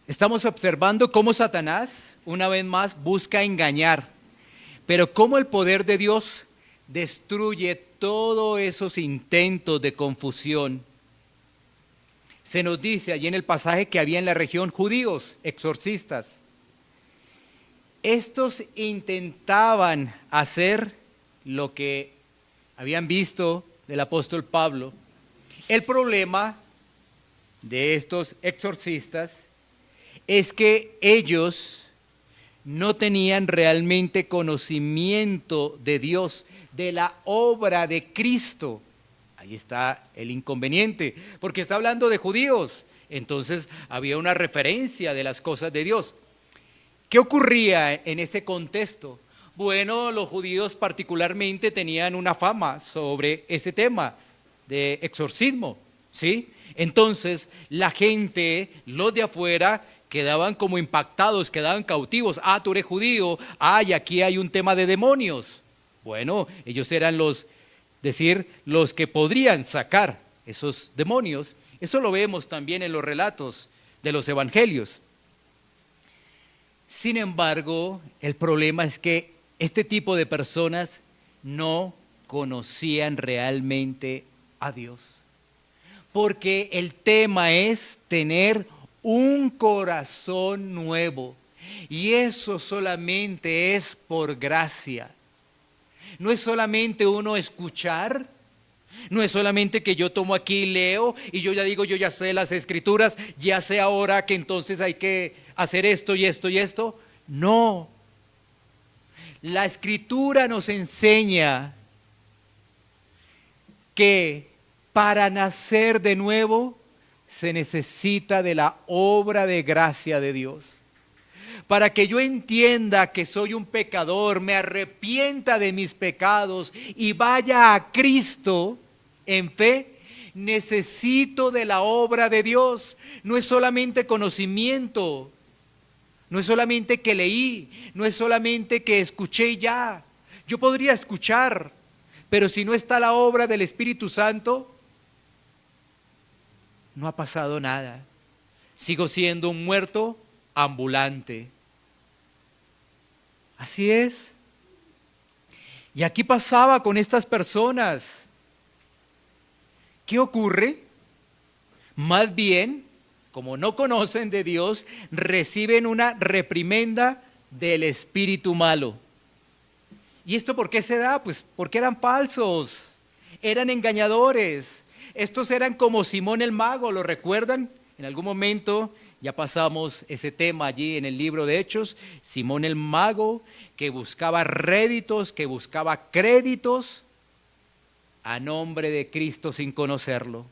estamos observando cómo Satanás, una vez más, busca engañar, pero cómo el poder de Dios destruye todos esos intentos de confusión. Se nos dice allí en el pasaje que había en la región judíos, exorcistas. Estos intentaban hacer lo que habían visto del apóstol Pablo. El problema de estos exorcistas es que ellos no tenían realmente conocimiento de Dios, de la obra de Cristo. Ahí está el inconveniente, porque está hablando de judíos, entonces había una referencia de las cosas de Dios. ¿Qué ocurría en ese contexto? Bueno, los judíos particularmente tenían una fama sobre ese tema de exorcismo, ¿sí? Entonces la gente, los de afuera, quedaban como impactados, quedaban cautivos. Ah, tú eres judío, y aquí hay un tema de demonios. Bueno, ellos eran los que podrían sacar esos demonios. Eso lo vemos también en los relatos de los evangelios. Sin embargo, el problema es que este tipo de personas no conocían realmente a Dios. Porque el tema es tener un corazón nuevo. Y eso solamente es por gracia. No es solamente uno escuchar, no es solamente que yo tomo aquí y leo y yo ya digo, yo ya sé las escrituras, ya sé ahora que entonces hay que hacer esto y esto y esto. No. La escritura nos enseña que para nacer de nuevo se necesita de la obra de gracia de Dios. Para que yo entienda que soy un pecador, me arrepienta de mis pecados y vaya a Cristo en fe, necesito de la obra de Dios. No es solamente conocimiento, no es solamente que leí, no es solamente que escuché y ya. Yo podría escuchar, pero si no está la obra del Espíritu Santo, no ha pasado nada. Sigo siendo un muerto ambulante. Así es. Y aquí pasaba con estas personas. ¿Qué ocurre? Más bien, como no conocen de Dios, reciben una reprimenda del espíritu malo. ¿Y esto por qué se da? Pues porque eran falsos, eran engañadores. Estos eran como Simón el Mago, ¿lo recuerdan? En algún momento ya pasamos ese tema allí en el libro de Hechos. Simón el Mago, que buscaba réditos, que buscaba créditos a nombre de Cristo sin conocerlo.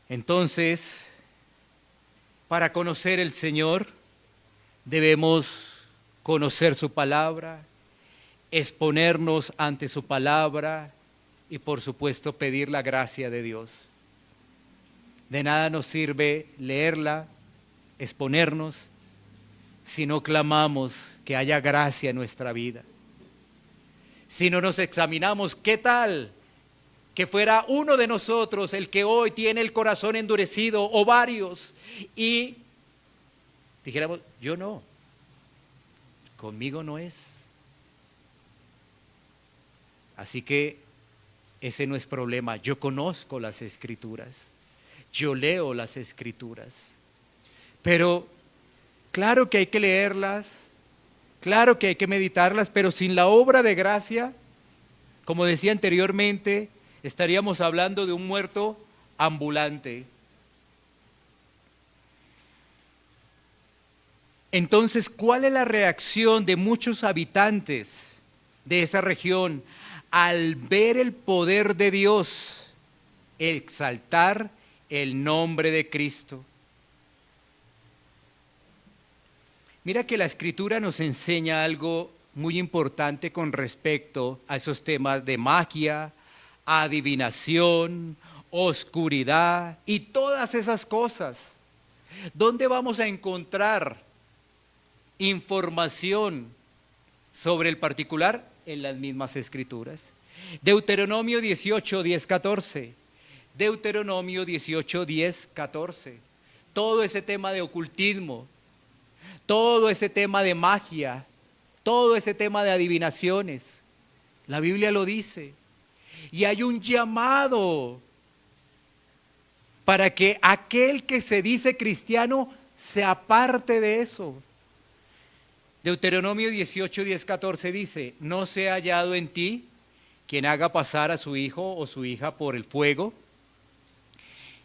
Entonces, para conocer el Señor, debemos conocer su palabra, exponernos ante su palabra y por supuesto pedir la gracia de Dios. De nada nos sirve leerla, exponernos, si no clamamos que haya gracia en nuestra vida? Si no nos examinamos, ¿qué tal que fuera uno de nosotros el que hoy tiene el corazón endurecido o varios y dijéramos, yo no, conmigo no es? Así que ese no es problema. Yo conozco las Escrituras, yo leo las Escrituras, pero claro que hay que leerlas, claro que hay que meditarlas, pero sin la obra de gracia, como decía anteriormente, estaríamos hablando de un muerto ambulante. Entonces, ¿cuál es la reacción de muchos habitantes de esa región al ver el poder de Dios, exaltar el nombre de Cristo? Mira que la Escritura nos enseña algo muy importante con respecto a esos temas de magia, adivinación, oscuridad y todas esas cosas. ¿Dónde vamos a encontrar información sobre el particular? En las mismas Escrituras. Deuteronomio 18, 10, 14. Deuteronomio 18, 10, 14. Todo ese tema de ocultismo, todo ese tema de magia, todo ese tema de adivinaciones, la Biblia lo dice. Y hay un llamado para que aquel que se dice cristiano se aparte de eso. Deuteronomio 18, 10, 14 dice, no sea hallado en ti quien haga pasar a su hijo o su hija por el fuego,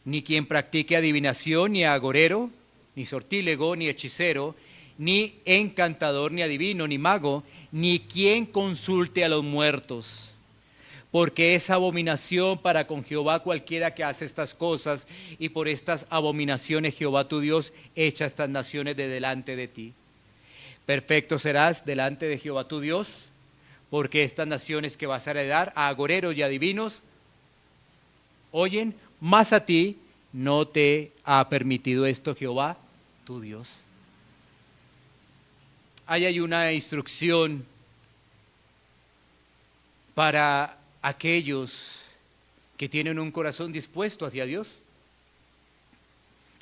ni quien practique adivinación, ni agorero, ni sortílego, ni hechicero, ni encantador, ni adivino, ni mago, ni quien consulte a los muertos. Porque es abominación para con Jehová cualquiera que hace estas cosas, y por estas abominaciones Jehová tu Dios echa estas naciones de delante de ti. Perfecto serás delante de Jehová tu Dios, porque estas naciones que vas a heredar a agoreros y adivinos oyen, mas a ti no te ha permitido esto Jehová tu Dios. Ahí hay una instrucción para aquellos que tienen un corazón dispuesto hacia Dios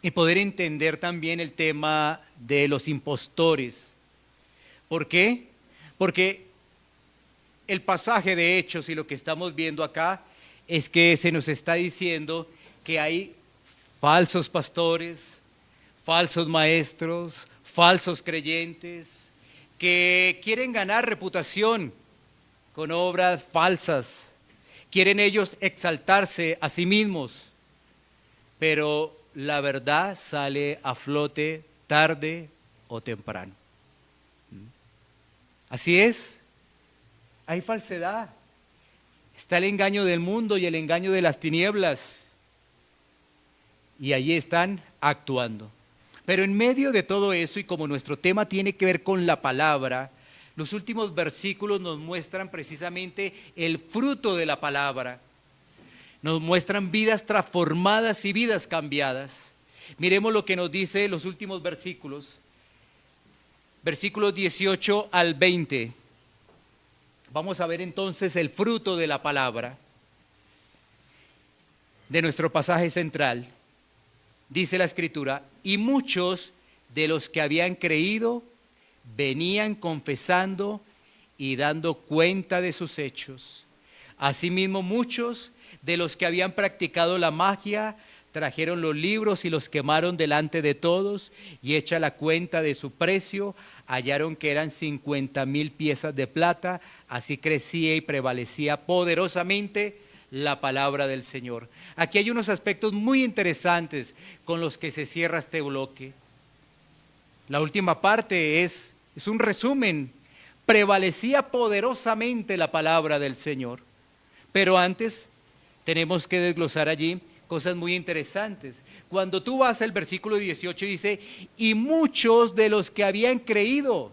y poder entender también el tema de los impostores. ¿Por qué? Porque el pasaje de Hechos y lo que estamos viendo acá es que se nos está diciendo que hay falsos pastores, falsos maestros, falsos creyentes que quieren ganar reputación con obras falsas, quieren ellos exaltarse a sí mismos, pero la verdad sale a flote tarde o temprano. Así es, hay falsedad, está el engaño del mundo y el engaño de las tinieblas, y allí están actuando. Pero en medio de todo eso, y como nuestro tema tiene que ver con la palabra, los últimos versículos nos muestran precisamente el fruto de la palabra, nos muestran vidas transformadas y vidas cambiadas. Miremos lo que nos dice los últimos versículos. Versículos 18 al 20. Vamos a ver entonces el fruto de la palabra de nuestro pasaje central. Dice la Escritura, y muchos de los que habían creído venían confesando y dando cuenta de sus hechos. Asimismo, muchos de los que habían practicado la magia trajeron los libros y los quemaron delante de todos, y hecha la cuenta de su precio, hallaron que eran 50,000 piezas de plata. Así crecía y prevalecía poderosamente la palabra del Señor. Aquí hay unos aspectos muy interesantes con los que se cierra este bloque. La última parte es un resumen. Prevalecía poderosamente la palabra del Señor. Pero antes tenemos que desglosar allí cosas muy interesantes. Cuando tú vas al versículo 18 dice, y muchos de los que habían creído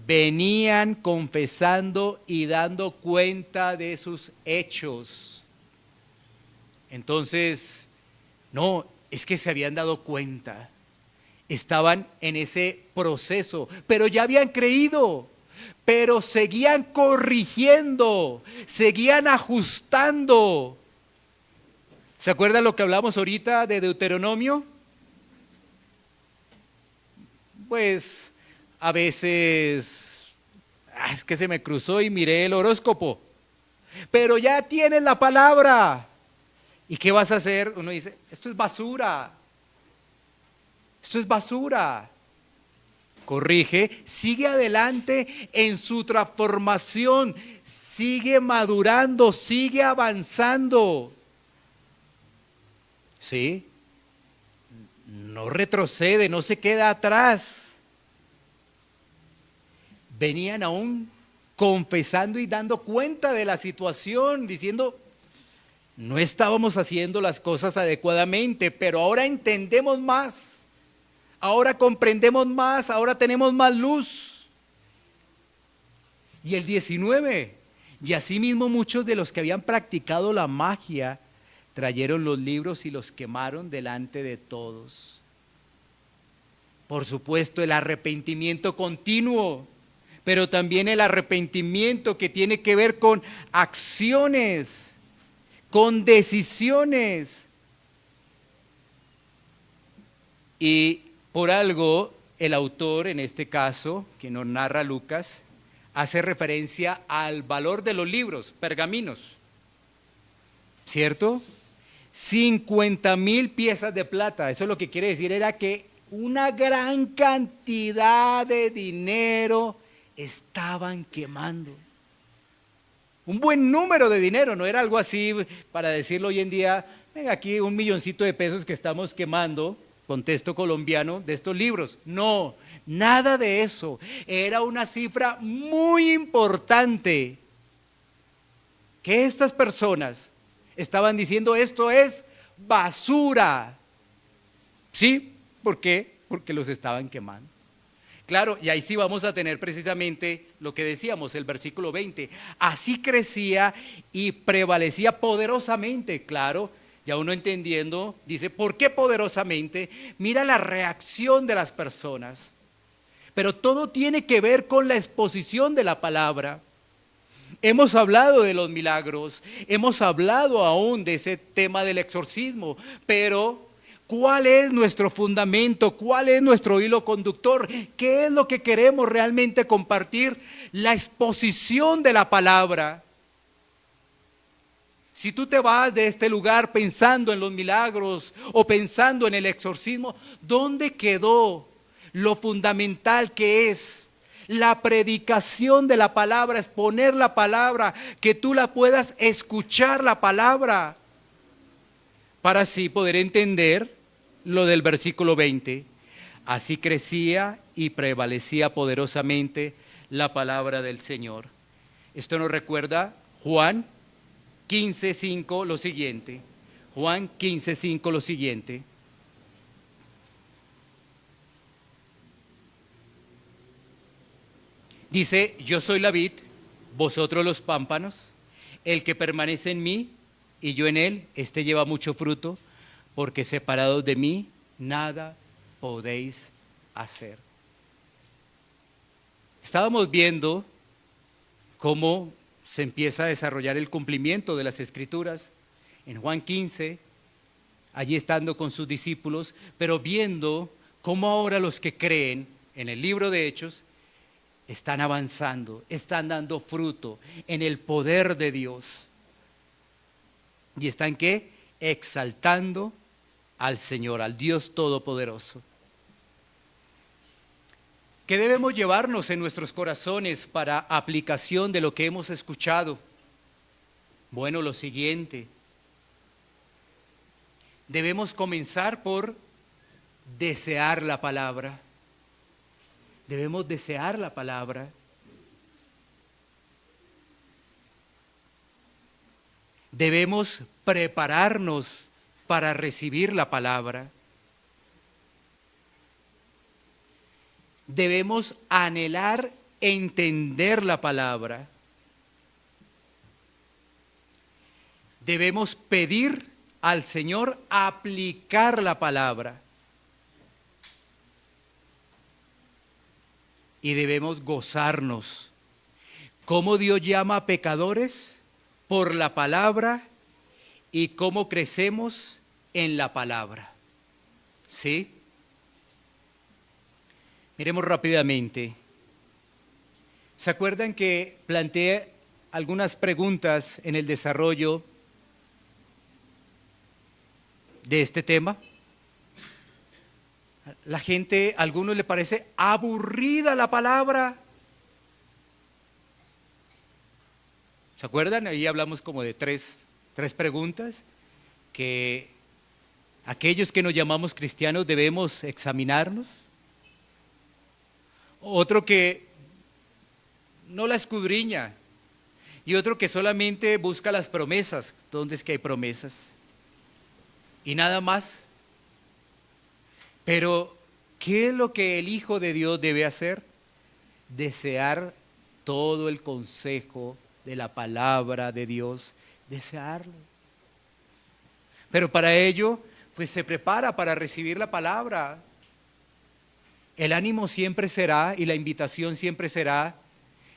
venían confesando y dando cuenta de sus hechos. Entonces, no, es que se habían dado cuenta. estaban en ese proceso, pero ya habían creído, pero seguían corrigiendo, seguían ajustando. ¿Se acuerdan lo que hablamos ahorita de Deuteronomio? Pues a veces, es que se me cruzó y miré el horóscopo, pero ya tienes la palabra. ¿Y qué vas a hacer? Uno dice, esto es basura, esto es basura. Corrige, sigue adelante en su transformación, sigue madurando, sigue avanzando. ¿Sí? No retrocede, no se queda atrás. Venían aún confesando y dando cuenta de la situación, diciendo, no estábamos haciendo las cosas adecuadamente, pero ahora entendemos más, ahora comprendemos más, ahora tenemos más luz. Y el 19, y asimismo muchos de los que habían practicado la magia, trajeron los libros y los quemaron delante de todos. Por supuesto, el arrepentimiento continuo, pero también el arrepentimiento que tiene que ver con acciones, con decisiones. Y por algo el autor, en este caso, que nos narra Lucas, hace referencia al valor de los libros, pergaminos, ¿cierto? 50,000 piezas de plata. Eso lo que quiere decir era que una gran cantidad de dinero estaban quemando. Un buen número de dinero, no era algo así para decirlo hoy en día, venga aquí 1 milloncito de pesos que estamos quemando, contexto colombiano, de estos libros. No, nada de eso. Era una cifra muy importante que estas personas estaban diciendo, esto es basura. ¿Sí? ¿Por qué? Porque los estaban quemando. Claro, y ahí sí vamos a tener precisamente lo que decíamos, el versículo 20. Así crecía y prevalecía poderosamente. Claro, ya uno entendiendo, dice, ¿por qué poderosamente? Mira la reacción de las personas. Pero todo tiene que ver con la exposición de la palabra. Hemos hablado de los milagros, hemos hablado aún de ese tema del exorcismo, pero ¿cuál es nuestro fundamento? ¿Cuál es nuestro hilo conductor? ¿Qué es lo que queremos realmente compartir? La exposición de la palabra. Si tú te vas de este lugar pensando en los milagros o pensando en el exorcismo, ¿dónde quedó lo fundamental que es la predicación de la palabra, exponer la palabra, que tú la puedas escuchar la palabra, para así poder entender lo del versículo 20? Así crecía y prevalecía poderosamente la palabra del Señor. Esto nos recuerda Juan 15:5 lo siguiente. Juan 15:5 lo siguiente. Dice, yo soy la vid, vosotros los pámpanos, el que permanece en mí y yo en él, este lleva mucho fruto, porque separados de mí, nada podéis hacer. Estábamos viendo cómo se empieza a desarrollar el cumplimiento de las Escrituras en Juan 15, allí estando con sus discípulos, pero viendo cómo ahora los que creen en el libro de Hechos están avanzando, están dando fruto en el poder de Dios. ¿Y están qué? Exaltando al Señor, al Dios Todopoderoso. ¿Qué debemos llevarnos en nuestros corazones para aplicación de lo que hemos escuchado? Bueno, lo siguiente. Debemos comenzar por desear la palabra. Debemos desear la palabra. Debemos prepararnos para recibir la palabra. Debemos anhelar entender la palabra. Debemos pedir al Señor aplicar la palabra. y debemos gozarnos. ¿Cómo Dios llama a pecadores? Por la palabra, y cómo crecemos en la palabra. ¿Sí? Miremos rápidamente. ¿Se acuerdan que planteé algunas preguntas en el desarrollo de este tema? La gente, a algunos le parece aburrida la palabra. ¿Se acuerdan? Ahí hablamos como de tres preguntas que aquellos que nos llamamos cristianos debemos examinarnos. Otro que no la escudriña y otro que solamente busca las promesas. ¿Dónde es que hay promesas? Y nada más. Pero, ¿qué es lo que el Hijo de Dios debe hacer? Desear todo el consejo de la palabra de Dios, desearlo. Pero para ello, pues se prepara para recibir la palabra. El ánimo siempre será y la invitación siempre será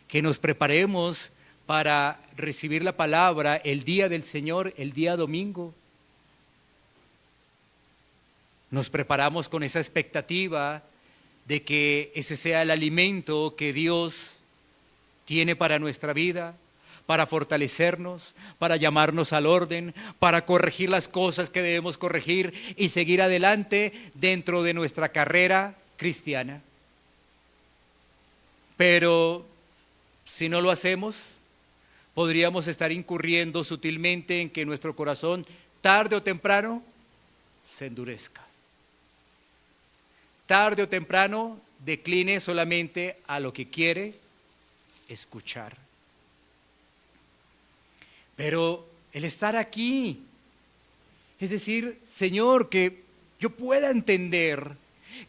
que nos preparemos para recibir la palabra el día del Señor, el día domingo. Nos preparamos con esa expectativa de que ese sea el alimento que Dios tiene para nuestra vida, para fortalecernos, para llamarnos al orden, para corregir las cosas que debemos corregir y seguir adelante dentro de nuestra carrera cristiana. Pero si no lo hacemos, podríamos estar incurriendo sutilmente en que nuestro corazón, tarde o temprano, se endurezca. Tarde o temprano, decline solamente a lo que quiere escuchar. Pero el estar aquí, es decir, Señor, que yo pueda entender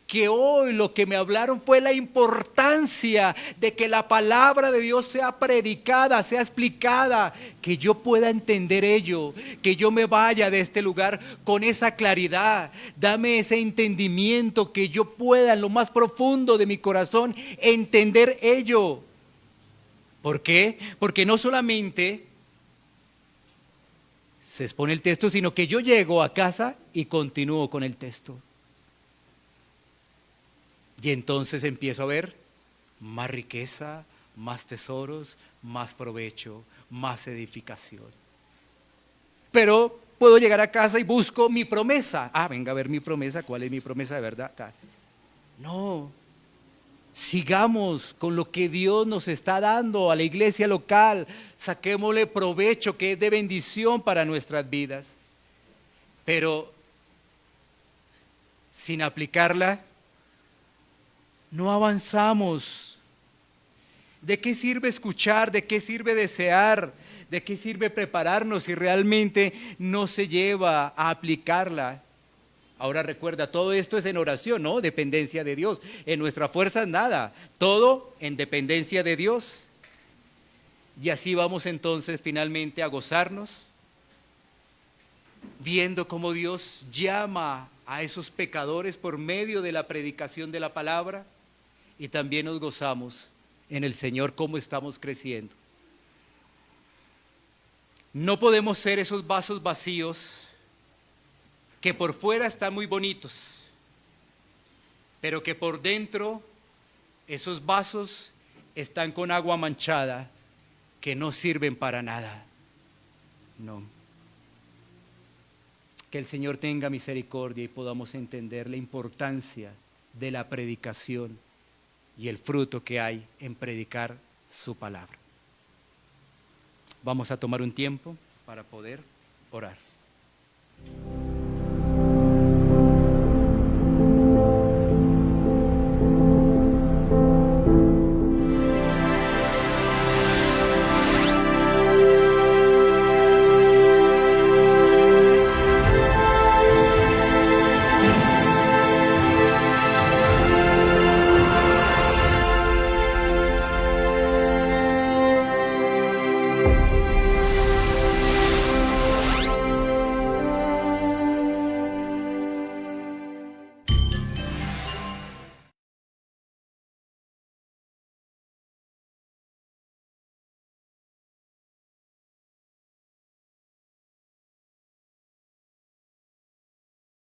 que hoy lo que me hablaron fue la importancia de que la palabra de Dios sea predicada, sea explicada, que yo pueda entender ello, que yo me vaya de este lugar con esa claridad. Dame ese entendimiento, que yo pueda en lo más profundo de mi corazón entender ello. ¿Por qué? Porque no solamente se expone el texto, sino que yo llego a casa y continúo con el texto. Y entonces empiezo a ver más riqueza, más tesoros, más provecho, más edificación. Pero puedo llegar a casa y busco mi promesa. Venga a ver mi promesa, ¿cuál es mi promesa de verdad? No, sigamos con lo que Dios nos está dando a la iglesia local, saquémosle provecho que es de bendición para nuestras vidas. Pero sin aplicarla, no avanzamos. ¿De qué sirve escuchar? ¿De qué sirve desear? ¿De qué sirve prepararnos si realmente no se lleva a aplicarla? Ahora recuerda, todo esto es en oración, ¿no? Dependencia de Dios. En nuestra fuerza nada, todo en dependencia de Dios. Y así vamos entonces finalmente a gozarnos, viendo cómo Dios llama a esos pecadores por medio de la predicación de la palabra, y también nos gozamos en el Señor cómo estamos creciendo. No podemos ser esos vasos vacíos que por fuera están muy bonitos, pero que por dentro esos vasos están con agua manchada, que no sirven para nada. No. Que el Señor tenga misericordia y podamos entender la importancia de la predicación y el fruto que hay en predicar su palabra. Vamos a tomar un tiempo para poder orar.